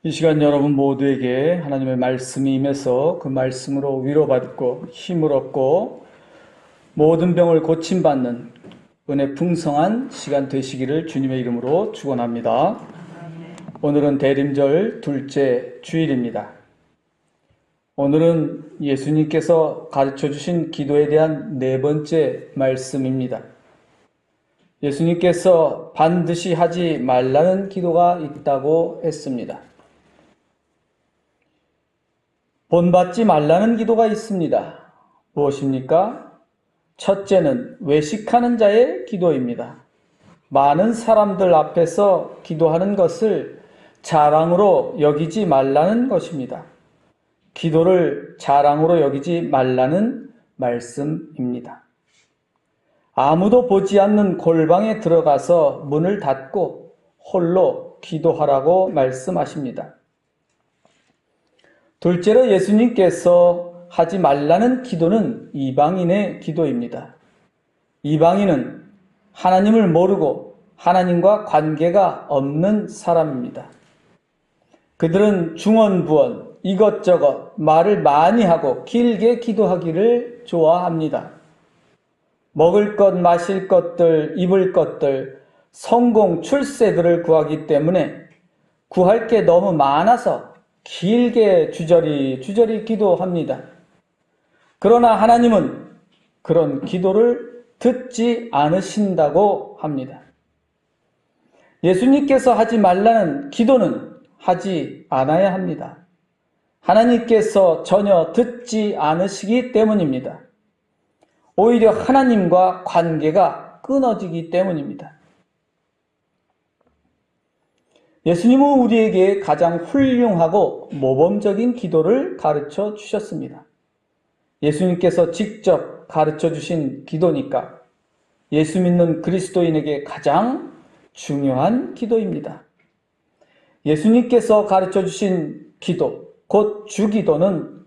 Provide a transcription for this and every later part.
이 시간 여러분 모두에게 하나님의 말씀이 임해서 그 말씀으로 위로받고 힘을 얻고 모든 병을 고침받는 은혜 풍성한 시간 되시기를 주님의 이름으로 축원합니다. 오늘은 대림절 둘째 주일입니다. 오늘은 예수님께서 가르쳐 주신 기도에 대한 네 번째 말씀입니다. 예수님께서 반드시 하지 말라는 기도가 있다고 했습니다. 본받지 말라는 기도가 있습니다. 무엇입니까? 첫째는 외식하는 자의 기도입니다. 많은 사람들 앞에서 기도하는 것을 자랑으로 여기지 말라는 것입니다. 기도를 자랑으로 여기지 말라는 말씀입니다. 아무도 보지 않는 골방에 들어가서 문을 닫고 홀로 기도하라고 말씀하십니다. 둘째로 예수님께서 하지 말라는 기도는 이방인의 기도입니다. 이방인은 하나님을 모르고 하나님과 관계가 없는 사람입니다. 그들은 중언부언 이것저것 말을 많이 하고 길게 기도하기를 좋아합니다. 먹을 것, 마실 것들, 입을 것들, 성공, 출세들을 구하기 때문에 구할 게 너무 많아서 길게 주저리 기도합니다. 그러나 하나님은 그런 기도를 듣지 않으신다고 합니다. 예수님께서 하지 말라는 기도는 하지 않아야 합니다. 하나님께서 전혀 듣지 않으시기 때문입니다. 오히려 하나님과 관계가 끊어지기 때문입니다. 예수님은 우리에게 가장 훌륭하고 모범적인 기도를 가르쳐 주셨습니다. 예수님께서 직접 가르쳐 주신 기도니까 예수 믿는 그리스도인에게 가장 중요한 기도입니다. 예수님께서 가르쳐 주신 기도, 곧 주기도는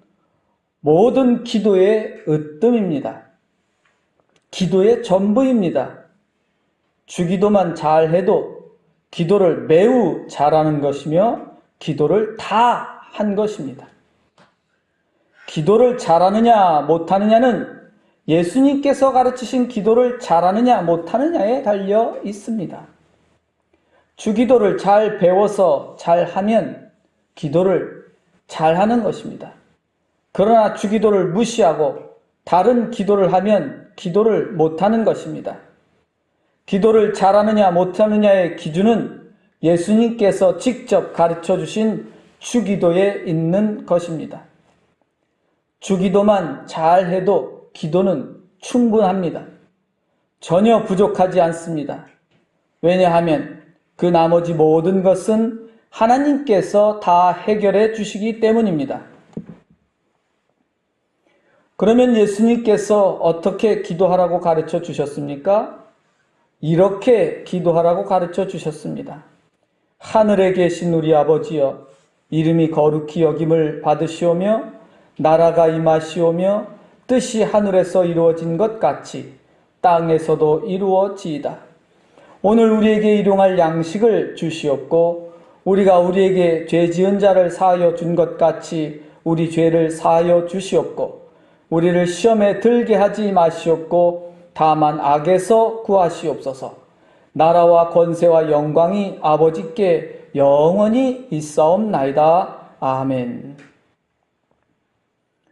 모든 기도의 으뜸입니다. 기도의 전부입니다. 주기도만 잘해도 기도를 매우 잘하는 것이며 기도를 다 한 것입니다. 기도를 잘하느냐 못하느냐는 예수님께서 가르치신 기도를 잘하느냐 못하느냐에 달려 있습니다. 주기도를 잘 배워서 잘하면 기도를 잘하는 것입니다. 그러나 주기도를 무시하고 다른 기도를 하면 기도를 못하는 것입니다. 기도를 잘하느냐 못하느냐의 기준은 예수님께서 직접 가르쳐 주신 주기도에 있는 것입니다. 주기도만 잘해도 기도는 충분합니다. 전혀 부족하지 않습니다. 왜냐하면 그 나머지 모든 것은 하나님께서 다 해결해 주시기 때문입니다. 그러면 예수님께서 어떻게 기도하라고 가르쳐 주셨습니까? 이렇게 기도하라고 가르쳐 주셨습니다. 하늘에 계신 우리 아버지여, 이름이 거룩히 여김을 받으시오며 나라가 임하시오며 뜻이 하늘에서 이루어진 것 같이 땅에서도 이루어지이다. 오늘 우리에게 일용할 양식을 주시옵고 우리가 우리에게 죄 지은 자를 사하여 준 것 같이 우리 죄를 사하여 주시옵고 우리를 시험에 들게 하지 마시옵고 다만 악에서 구하시옵소서. 나라와 권세와 영광이 아버지께 영원히 있사옵나이다. 아멘.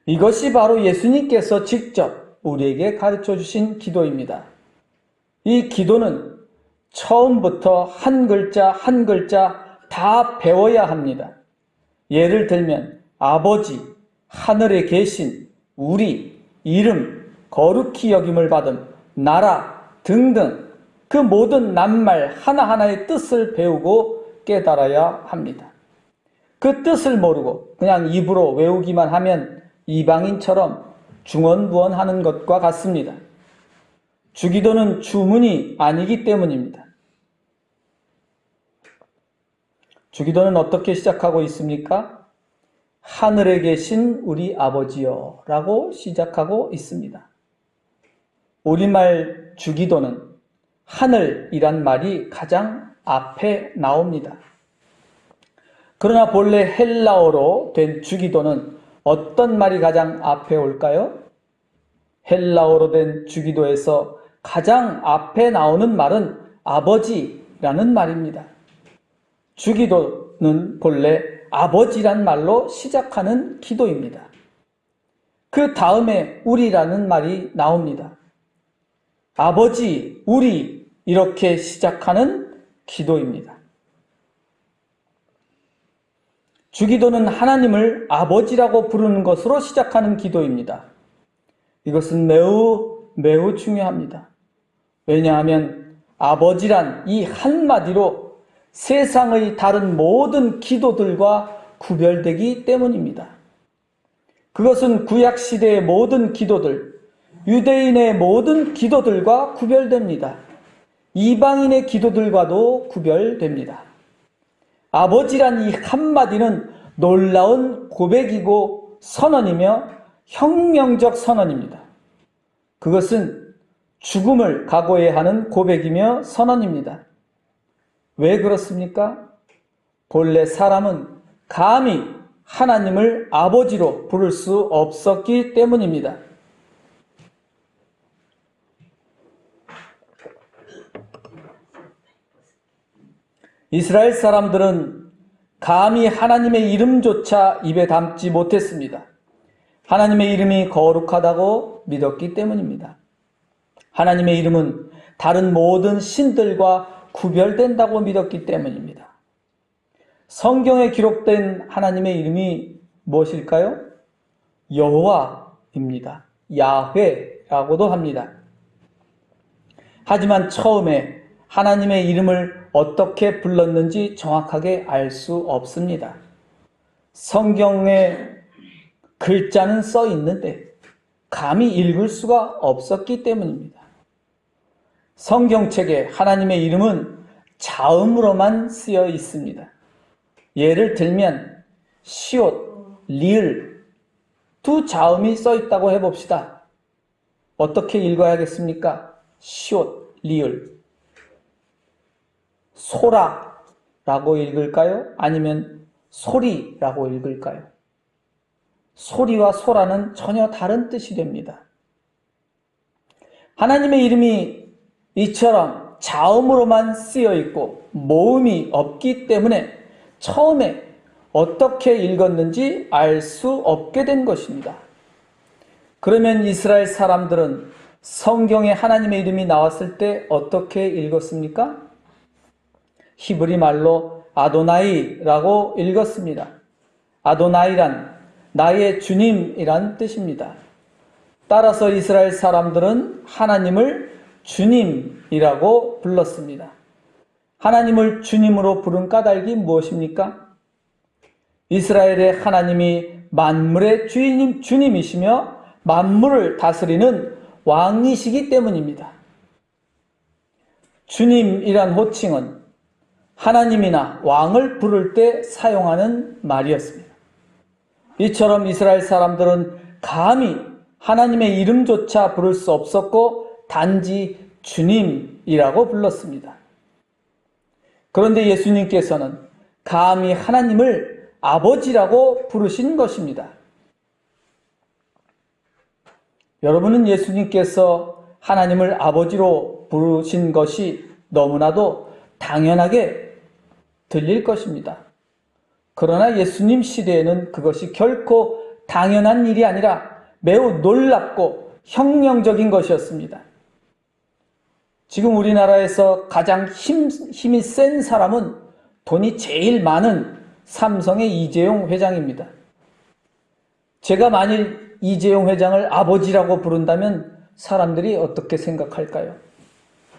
이것이 바로 예수님께서 직접 우리에게 가르쳐 주신 기도입니다. 이 기도는 처음부터 한 글자 한 글자 다 배워야 합니다. 예를 들면 아버지, 하늘에 계신, 우리, 이름, 거룩히 여김을 받은, 나라 등등 그 모든 낱말 하나하나의 뜻을 배우고 깨달아야 합니다. 그 뜻을 모르고 그냥 입으로 외우기만 하면 이방인처럼 중언부언하는 것과 같습니다. 주기도는 주문이 아니기 때문입니다. 주기도는 어떻게 시작하고 있습니까? 하늘에 계신 우리 아버지여 라고 시작하고 있습니다. 우리말 주기도는 하늘이란 말이 가장 앞에 나옵니다. 그러나 본래 헬라어로 된 주기도는 어떤 말이 가장 앞에 올까요? 헬라어로 된 주기도에서 가장 앞에 나오는 말은 아버지라는 말입니다. 주기도는 본래 아버지란 말로 시작하는 기도입니다. 그 다음에 우리라는 말이 나옵니다. 아버지, 우리 이렇게 시작하는 기도입니다. 주기도는 하나님을 아버지라고 부르는 것으로 시작하는 기도입니다. 이것은 매우 중요합니다. 왜냐하면 아버지란 이 한마디로 세상의 다른 모든 기도들과 구별되기 때문입니다. 그것은 구약시대의 모든 기도들, 유대인의 모든 기도들과 구별됩니다. 이방인의 기도들과도 구별됩니다. 아버지란 이 한마디는 놀라운 고백이고 선언이며 혁명적 선언입니다. 그것은 죽음을 각오해야 하는 고백이며 선언입니다. 왜 그렇습니까? 본래 사람은 감히 하나님을 아버지로 부를 수 없었기 때문입니다. 이스라엘 사람들은 감히 하나님의 이름조차 입에 담지 못했습니다. 하나님의 이름이 거룩하다고 믿었기 때문입니다. 하나님의 이름은 다른 모든 신들과 구별된다고 믿었기 때문입니다. 성경에 기록된 하나님의 이름이 무엇일까요? 여호와입니다. 야훼라고도 합니다. 하지만 처음에 하나님의 이름을 어떻게 불렀는지 정확하게 알 수 없습니다. 성경에 글자는 써 있는데 감히 읽을 수가 없었기 때문입니다. 성경책에 하나님의 이름은 자음으로만 쓰여 있습니다. 예를 들면 시옷, 리을 두 자음이 써 있다고 해봅시다. 어떻게 읽어야겠습니까? 시옷, 리을. 소라라고 읽을까요? 아니면 소리라고 읽을까요? 소리와 소라는 전혀 다른 뜻이 됩니다. 하나님의 이름이 이처럼 자음으로만 쓰여 있고 모음이 없기 때문에 처음에 어떻게 읽었는지 알 수 없게 된 것입니다. 그러면 이스라엘 사람들은 성경에 하나님의 이름이 나왔을 때 어떻게 읽었습니까? 히브리 말로 아도나이라고 읽었습니다. 아도나이란 나의 주님이란 뜻입니다. 따라서 이스라엘 사람들은 하나님을 주님이라고 불렀습니다. 하나님을 주님으로 부른 까닭이 무엇입니까? 이스라엘의 하나님이 만물의 주님이시며 만물을 다스리는 왕이시기 때문입니다. 주님이란 호칭은 하나님이나 왕을 부를 때 사용하는 말이었습니다. 이처럼 이스라엘 사람들은 감히 하나님의 이름조차 부를 수 없었고 단지 주님이라고 불렀습니다. 그런데 예수님께서는 감히 하나님을 아버지라고 부르신 것입니다. 여러분은 예수님께서 하나님을 아버지로 부르신 것이 너무나도 당연하게 들릴 것입니다. 그러나 예수님 시대에는 그것이 결코 당연한 일이 아니라 매우 놀랍고 혁명적인 것이었습니다. 지금 우리나라에서 가장 힘이 센 사람은 돈이 제일 많은 삼성의 이재용 회장입니다. 제가 만일 이재용 회장을 아버지라고 부른다면 사람들이 어떻게 생각할까요?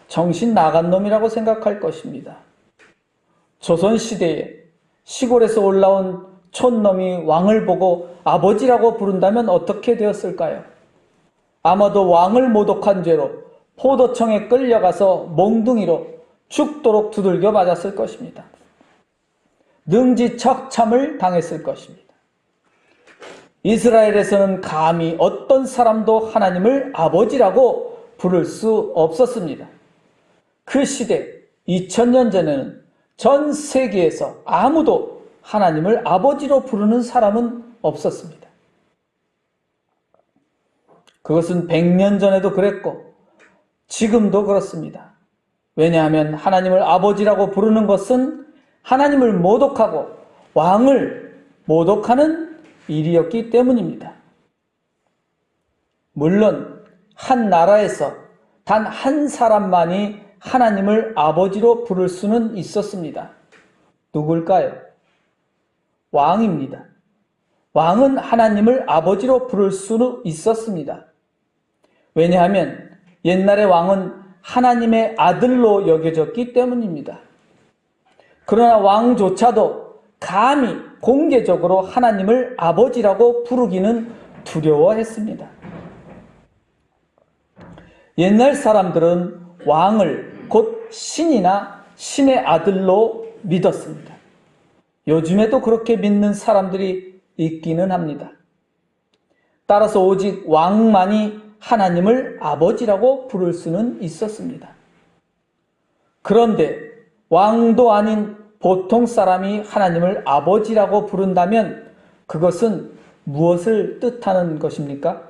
정신 나간 놈이라고 생각할 것입니다. 조선시대에 시골에서 올라온 촌놈이 왕을 보고 아버지라고 부른다면 어떻게 되었을까요? 아마도 왕을 모독한 죄로 포도청에 끌려가서 몽둥이로 죽도록 두들겨 맞았을 것입니다. 능지척참을 당했을 것입니다. 이스라엘에서는 감히 어떤 사람도 하나님을 아버지라고 부를 수 없었습니다. 그 시대 2000년 전에는 전 세계에서 아무도 하나님을 아버지로 부르는 사람은 없었습니다. 그것은 100년 전에도 그랬고 지금도 그렇습니다. 왜냐하면 하나님을 아버지라고 부르는 것은 하나님을 모독하고 왕을 모독하는 일이었기 때문입니다. 물론 한 나라에서 단 한 사람만이 하나님을 아버지로 부를 수는 있었습니다. 누굴까요? 왕입니다. 왕은 하나님을 아버지로 부를 수는 있었습니다. 왜냐하면 옛날에 왕은 하나님의 아들로 여겨졌기 때문입니다. 그러나 왕조차도 감히 공개적으로 하나님을 아버지라고 부르기는 두려워했습니다. 옛날 사람들은 왕을 곧 신이나 신의 아들로 믿었습니다. 요즘에도 그렇게 믿는 사람들이 있기는 합니다. 따라서 오직 왕만이 하나님을 아버지라고 부를 수는 있었습니다. 그런데 왕도 아닌 보통 사람이 하나님을 아버지라고 부른다면 그것은 무엇을 뜻하는 것입니까?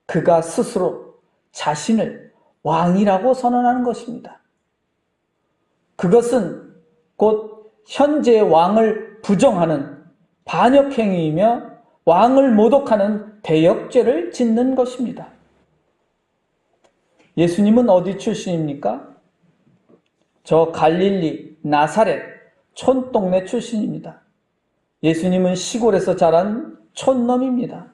그가 스스로 자신을 왕이라고 선언하는 것입니다. 그것은 곧 현재의 왕을 부정하는 반역행위이며 왕을 모독하는 대역죄를 짓는 것입니다. 예수님은 어디 출신입니까? 저 갈릴리 나사렛 촌동네 출신입니다. 예수님은 시골에서 자란 촌놈입니다.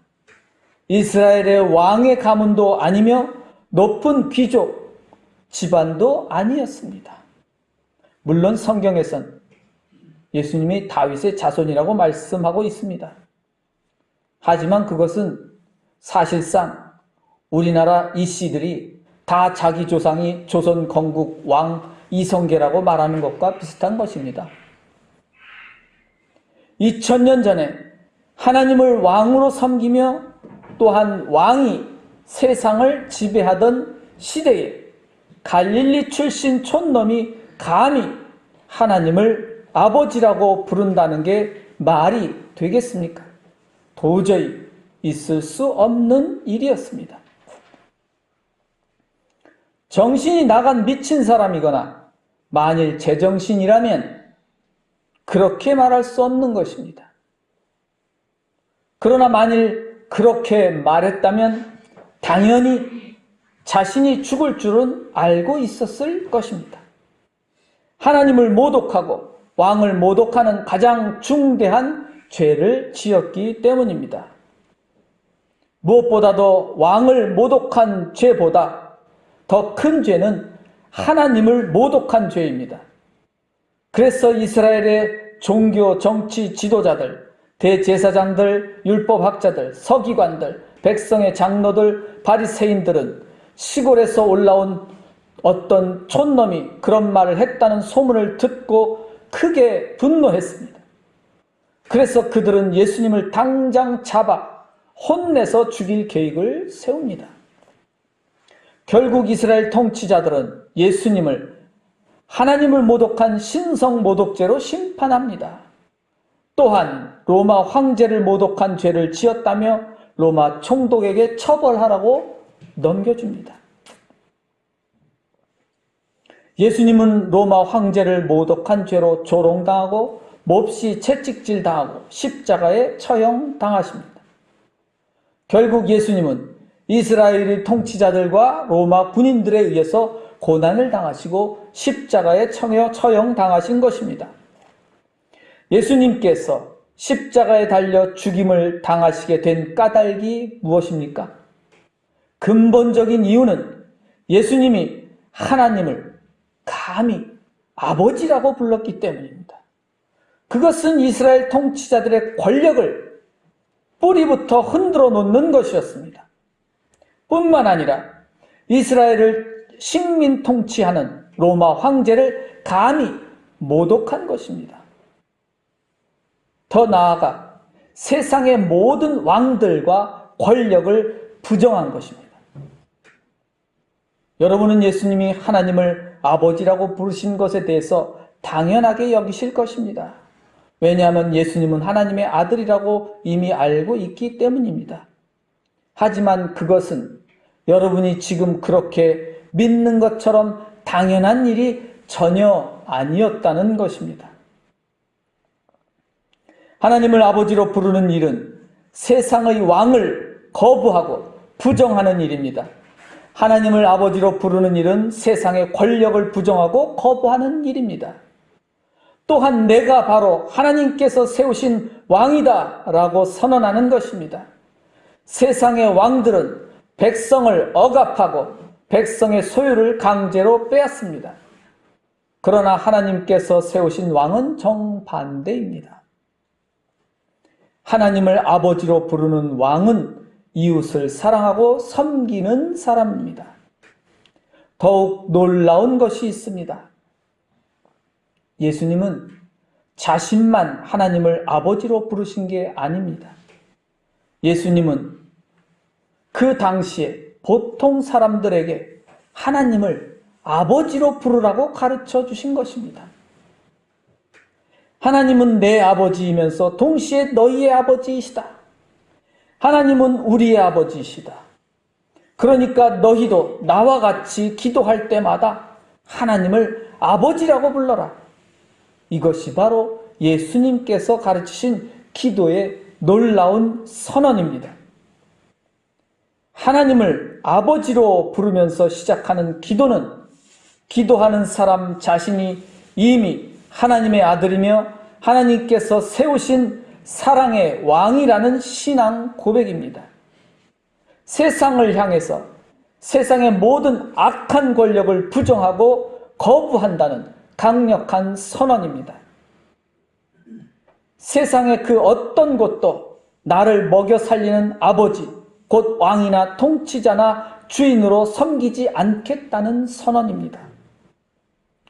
이스라엘의 왕의 가문도 아니며 높은 귀족 집안도 아니었습니다. 물론 성경에선 예수님이 다윗의 자손이라고 말씀하고 있습니다. 하지만 그것은 사실상 우리나라 이씨들이 다 자기 조상이 조선 건국 왕 이성계라고 말하는 것과 비슷한 것입니다. 2000년 전에 하나님을 왕으로 섬기며 또한 왕이 세상을 지배하던 시대에 갈릴리 출신 촌놈이 감히 하나님을 아버지라고 부른다는 게 말이 되겠습니까? 도저히 있을 수 없는 일이었습니다. 정신이 나간 미친 사람이거나 만일 제정신이라면 그렇게 말할 수 없는 것입니다. 그러나 만일 그렇게 말했다면 당연히 자신이 죽을 줄은 알고 있었을 것입니다. 하나님을 모독하고 왕을 모독하는 가장 중대한 죄를 지었기 때문입니다. 무엇보다도 왕을 모독한 죄보다 더 큰 죄는 하나님을 모독한 죄입니다. 그래서 이스라엘의 종교 정치 지도자들, 대제사장들, 율법학자들, 서기관들, 백성의 장로들, 바리새인들은 시골에서 올라온 어떤 촌놈이 그런 말을 했다는 소문을 듣고 크게 분노했습니다. 그래서 그들은 예수님을 당장 잡아 혼내서 죽일 계획을 세웁니다. 결국 이스라엘 통치자들은 예수님을 하나님을 모독한 신성 모독죄로 심판합니다. 또한 로마 황제를 모독한 죄를 지었다며 로마 총독에게 처벌하라고 넘겨줍니다. 예수님은 로마 황제를 모독한 죄로 조롱당하고 몹시 채찍질당하고 십자가에 처형당하십니다. 결국 예수님은 이스라엘의 통치자들과 로마 군인들에 의해서 고난을 당하시고 십자가에 처형당하신 것입니다. 예수님께서 십자가에 달려 죽임을 당하시게 된 까닭이 무엇입니까? 근본적인 이유는 예수님이 하나님을 감히 아버지라고 불렀기 때문입니다. 그것은 이스라엘 통치자들의 권력을 뿌리부터 흔들어 놓는 것이었습니다. 뿐만 아니라 이스라엘을 식민 통치하는 로마 황제를 감히 모독한 것입니다. 더 나아가 세상의 모든 왕들과 권력을 부정한 것입니다. 여러분은 예수님이 하나님을 아버지라고 부르신 것에 대해서 당연하게 여기실 것입니다. 왜냐하면 예수님은 하나님의 아들이라고 이미 알고 있기 때문입니다. 하지만 그것은 여러분이 지금 그렇게 믿는 것처럼 당연한 일이 전혀 아니었다는 것입니다. 하나님을 아버지로 부르는 일은 세상의 왕을 거부하고 부정하는 일입니다. 하나님을 아버지로 부르는 일은 세상의 권력을 부정하고 거부하는 일입니다. 또한 내가 바로 하나님께서 세우신 왕이다 라고 선언하는 것입니다. 세상의 왕들은 백성을 억압하고 백성의 소유를 강제로 빼앗습니다. 그러나 하나님께서 세우신 왕은 정반대입니다. 하나님을 아버지로 부르는 왕은 이웃을 사랑하고 섬기는 사람입니다. 더욱 놀라운 것이 있습니다. 예수님은 자신만 하나님을 아버지로 부르신 게 아닙니다. 예수님은 그 당시에 보통 사람들에게 하나님을 아버지로 부르라고 가르쳐 주신 것입니다. 하나님은 내 아버지이면서 동시에 너희의 아버지이시다. 하나님은 우리의 아버지이시다. 그러니까 너희도 나와 같이 기도할 때마다 하나님을 아버지라고 불러라. 이것이 바로 예수님께서 가르치신 기도의 놀라운 선언입니다. 하나님을 아버지로 부르면서 시작하는 기도는 기도하는 사람 자신이 이미 하나님의 아들이며 하나님께서 세우신 사랑의 왕이라는 신앙 고백입니다. 세상을 향해서 세상의 모든 악한 권력을 부정하고 거부한다는 강력한 선언입니다. 세상의 그 어떤 것도 나를 먹여 살리는 아버지, 곧 왕이나 통치자나 주인으로 섬기지 않겠다는 선언입니다.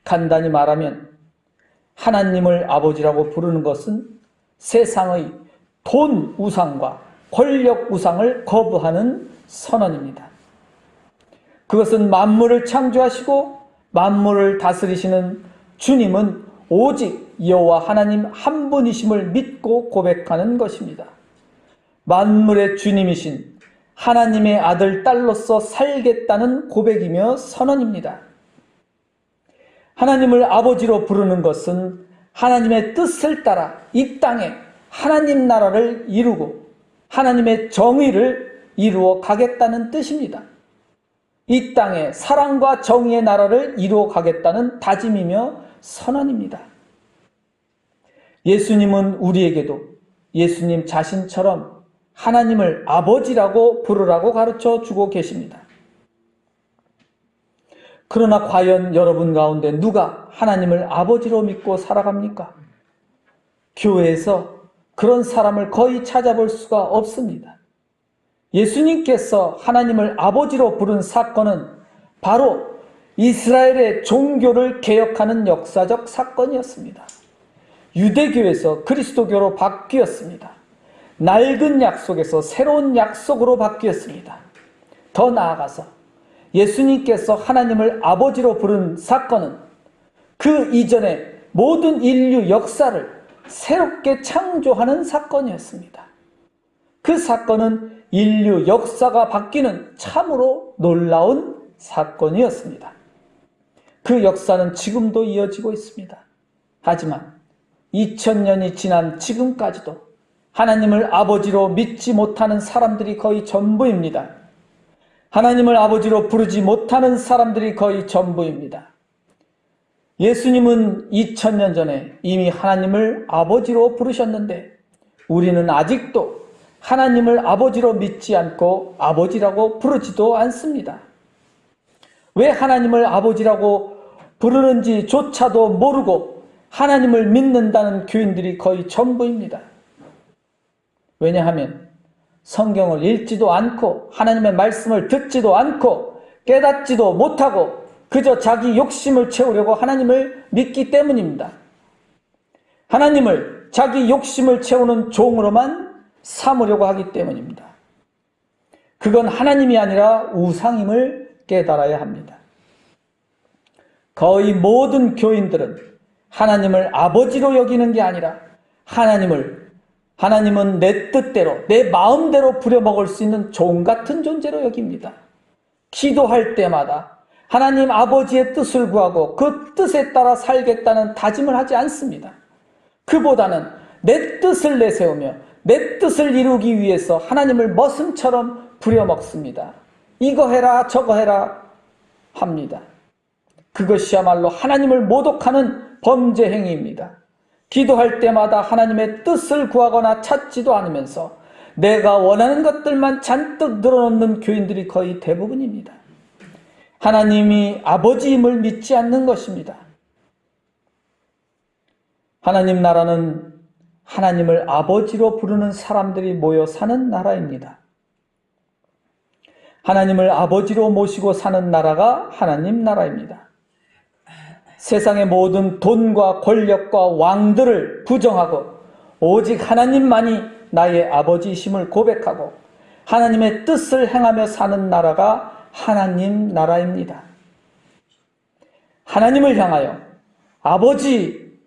간단히 말하면 하나님을 아버지라고 부르는 것은 세상의 돈 우상과 권력 우상을 거부하는 선언입니다. 그것은 만물을 창조하시고 만물을 다스리시는 주님은 오직 여호와 하나님 한 분이심을 믿고 고백하는 것입니다. 만물의 주님이신 하나님의 아들, 딸로서 살겠다는 고백이며 선언입니다. 하나님을 아버지로 부르는 것은 하나님의 뜻을 따라 이 땅에 하나님 나라를 이루고 하나님의 정의를 이루어 가겠다는 뜻입니다. 이 땅에 사랑과 정의의 나라를 이루어 가겠다는 다짐이며 선언입니다. 예수님은 우리에게도 예수님 자신처럼 하나님을 아버지라고 부르라고 가르쳐 주고 계십니다. 그러나 과연 여러분 가운데 누가 하나님을 아버지로 믿고 살아갑니까? 교회에서 그런 사람을 거의 찾아볼 수가 없습니다. 예수님께서 하나님을 아버지로 부른 사건은 바로 이스라엘의 종교를 개혁하는 역사적 사건이었습니다. 유대교에서 그리스도교로 바뀌었습니다. 낡은 약속에서 새로운 약속으로 바뀌었습니다. 더 나아가서 예수님께서 하나님을 아버지로 부른 사건은 그 이전의 모든 인류 역사를 새롭게 창조하는 사건이었습니다. 그 사건은 인류 역사가 바뀌는 참으로 놀라운 사건이었습니다. 그 역사는 지금도 이어지고 있습니다. 하지만 2000년이 지난 지금까지도 하나님을 아버지로 믿지 못하는 사람들이 거의 전부입니다. 하나님을 아버지로 부르지 못하는 사람들이 거의 전부입니다. 예수님은 2000년 전에 이미 하나님을 아버지로 부르셨는데 우리는 아직도 하나님을 아버지로 믿지 않고 아버지라고 부르지도 않습니다. 왜 하나님을 아버지라고 부르는지조차도 모르고 하나님을 믿는다는 교인들이 거의 전부입니다. 왜냐하면 성경을 읽지도 않고 하나님의 말씀을 듣지도 않고 깨닫지도 못하고 그저 자기 욕심을 채우려고 하나님을 믿기 때문입니다. 하나님을 자기 욕심을 채우는 종으로만 삼으려고 하기 때문입니다. 그건 하나님이 아니라 우상임을 깨달아야 합니다. 거의 모든 교인들은 하나님을 아버지로 여기는 게 아니라 하나님은 내 뜻대로, 내 마음대로 부려먹을 수 있는 종 같은 존재로 여깁니다. 기도할 때마다 하나님 아버지의 뜻을 구하고 그 뜻에 따라 살겠다는 다짐을 하지 않습니다. 그보다는 내 뜻을 내세우며 내 뜻을 이루기 위해서 하나님을 머슴처럼 부려먹습니다. 이거 해라 저거 해라 합니다. 그것이야말로 하나님을 모독하는 범죄 행위입니다. 기도할 때마다 하나님의 뜻을 구하거나 찾지도 않으면서 내가 원하는 것들만 잔뜩 늘어놓는 교인들이 거의 대부분입니다. 하나님이 아버지임을 믿지 않는 것입니다. 하나님 나라는 하나님을 아버지로 부르는 사람들이 모여 사는 나라입니다. 하나님을 아버지로 모시고 사는 나라가 하나님 나라입니다. 세상의 모든 돈과 권력과 왕들을 부정하고 오직 하나님만이 나의 아버지이심을 고백하고 하나님의 뜻을 행하며 사는 나라가 하나님 나라입니다. 하나님을 향하여 아버지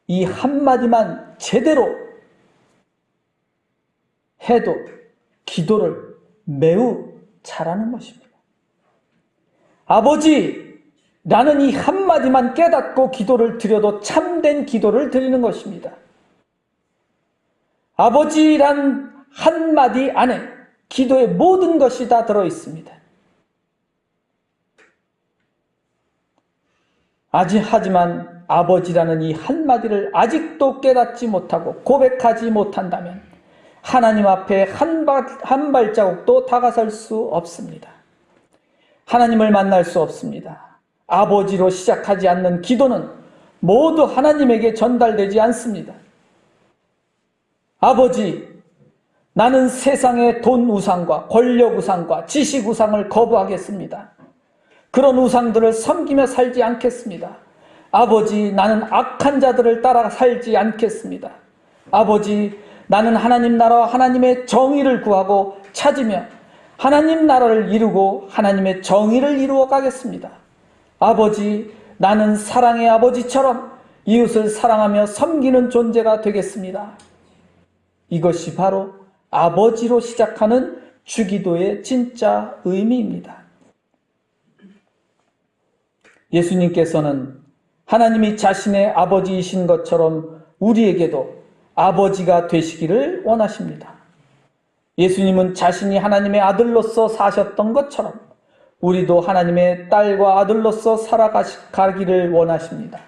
이 한마디만 제대로 해도 기도를 매우 잘하는 것입니다. 아버지라는 이 한마디만 깨닫고 기도를 드려도 참된 기도를 드리는 것입니다. 아버지란 한마디 안에 기도의 모든 것이 다 들어있습니다. 하지만 아버지라는 이 한마디를 아직도 깨닫지 못하고 고백하지 못한다면 하나님 앞에 한 발자국도 다가설 수 없습니다. 하나님을 만날 수 없습니다. 아버지로 시작하지 않는 기도는 모두 하나님에게 전달되지 않습니다. 아버지, 나는 세상의 돈 우상과 권력 우상과 지식 우상을 거부하겠습니다. 그런 우상들을 섬기며 살지 않겠습니다. 아버지, 나는 악한 자들을 따라 살지 않겠습니다. 아버지, 나는 하나님 나라와 하나님의 정의를 구하고 찾으며 하나님 나라를 이루고 하나님의 정의를 이루어 가겠습니다. 아버지, 나는 사랑의 아버지처럼 이웃을 사랑하며 섬기는 존재가 되겠습니다. 이것이 바로 아버지로 시작하는 주기도의 진짜 의미입니다. 예수님께서는 하나님이 자신의 아버지이신 것처럼 우리에게도 아버지가 되시기를 원하십니다. 예수님은 자신이 하나님의 아들로서 사셨던 것처럼 우리도 하나님의 딸과 아들로서 살아가기를 원하십니다.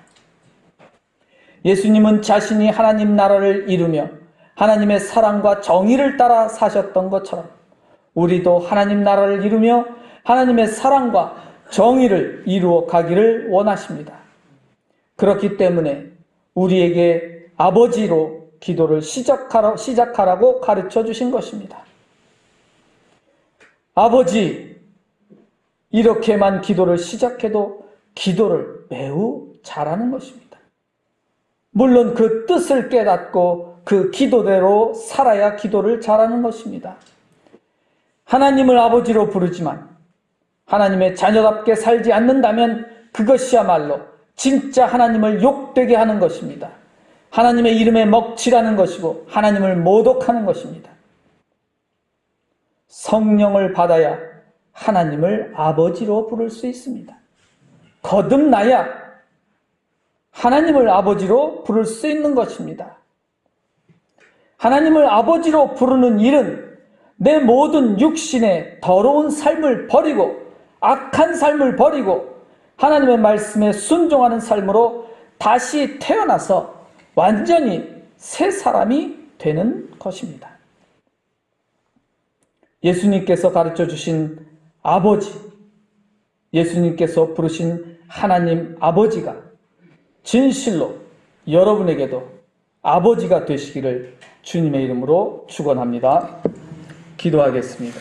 예수님은 자신이 하나님 나라를 이루며 하나님의 사랑과 정의를 따라 사셨던 것처럼 우리도 하나님 나라를 이루며 하나님의 사랑과 정의를 이루어 가기를 원하십니다. 그렇기 때문에 우리에게 아버지로 기도를 시작하라고 가르쳐 주신 것입니다. 아버지, 이렇게만 기도를 시작해도 기도를 매우 잘하는 것입니다. 물론 그 뜻을 깨닫고 그 기도대로 살아야 기도를 잘하는 것입니다. 하나님을 아버지로 부르지만 하나님의 자녀답게 살지 않는다면 그것이야말로 진짜 하나님을 욕되게 하는 것입니다. 하나님의 이름에 먹칠하는 것이고 하나님을 모독하는 것입니다. 성령을 받아야 하나님을 아버지로 부를 수 있습니다. 거듭나야 하나님을 아버지로 부를 수 있는 것입니다. 하나님을 아버지로 부르는 일은 내 모든 육신의 더러운 삶을 버리고 악한 삶을 버리고 하나님의 말씀에 순종하는 삶으로 다시 태어나서 완전히 새 사람이 되는 것입니다. 예수님께서 가르쳐 주신 아버지, 예수님께서 부르신 하나님 아버지가 진실로 여러분에게도 아버지가 되시기를 주님의 이름으로 축원합니다. 기도하겠습니다.